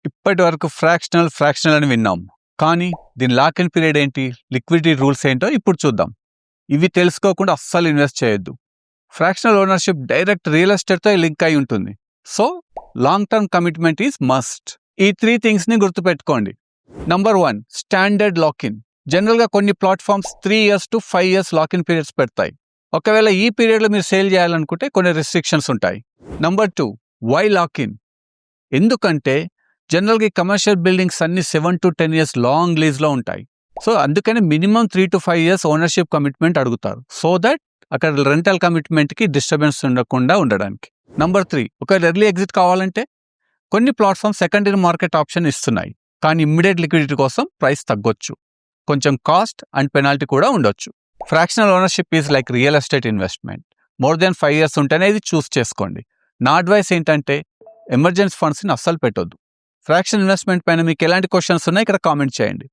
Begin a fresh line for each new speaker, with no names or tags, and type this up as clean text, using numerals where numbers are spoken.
ఇప్పటి వరకు ఫ్రాక్షనల్ అని విన్నాం. కానీ దీని లాక్ ఇన్ పీరియడ్ ఏంటి, లిక్విడిటీ రూల్స్ ఏంటో ఇప్పుడు చూద్దాం. ఇవి తెలుసుకోకుండా అస్సలు ఇన్వెస్ట్ చేయొద్దు. ఫ్రాక్షనల్ ఓనర్షిప్ డైరెక్ట్ రియల్ ఎస్టేట్తో లింక్ అయి ఉంటుంది. So long term commitment is must. ఈ 3 థింగ్స్ని గుర్తుపెట్టుకోండి. Number 1, standard lock in. జనరల్గా కొన్ని platforms 3 years to 5 years lock in periods పెడతాయి. ఒకవేళ ఈ పీరియడ్లో మీరు సేల్ చేయాలనుకుంటే కొన్ని రెస్ట్రిక్షన్స్ ఉంటాయి. Number 2, why lock in? ఎందుకంటే జనరల్గా కమర్షియల్ బిల్డింగ్స్ అన్ని 7 to 10 years లాంగ్ లీజ్లో ఉంటాయి. సో అందుకని minimum 3 to 5 years ownership commitment అడుగుతారు. సో దట్ అక్కడ రెంటల్ కమిట్మెంట్కి డిస్టర్బెన్స్ ఉండకుండా ఉండడానికి. నంబర్ 3, ఒకవేళ ఎర్లీ ఎగ్జిట్ కావాలంటే కొన్ని ప్లాట్ఫామ్స్ సెకండరీ మార్కెట్ ఆప్షన్ ఇస్తున్నాయి. కానీ ఇమ్మీడియట్ లిక్విడిటీ కోసం ప్రైస్ తగ్గొచ్చు, కొంచెం కాస్ట్ అండ్ పెనాల్టీ కూడా ఉండొచ్చు. Fractional ownership is like real estate investment. More than 5 years ఉంటేనే ఇది చూస్ చేసుకోండి. నా అడ్వైస్ ఏంటంటే ఎమర్జెన్సీ ఫండ్స్ని అస్సలు పెట్టొద్దు. ఫ్రాక్షన్ ఇన్వెస్ట్మెంట్ పైన మీకు ఎలాంటి క్వశ్చన్స్ ఉన్నాయి ఇక్కడ కామెంట్ చేయండి.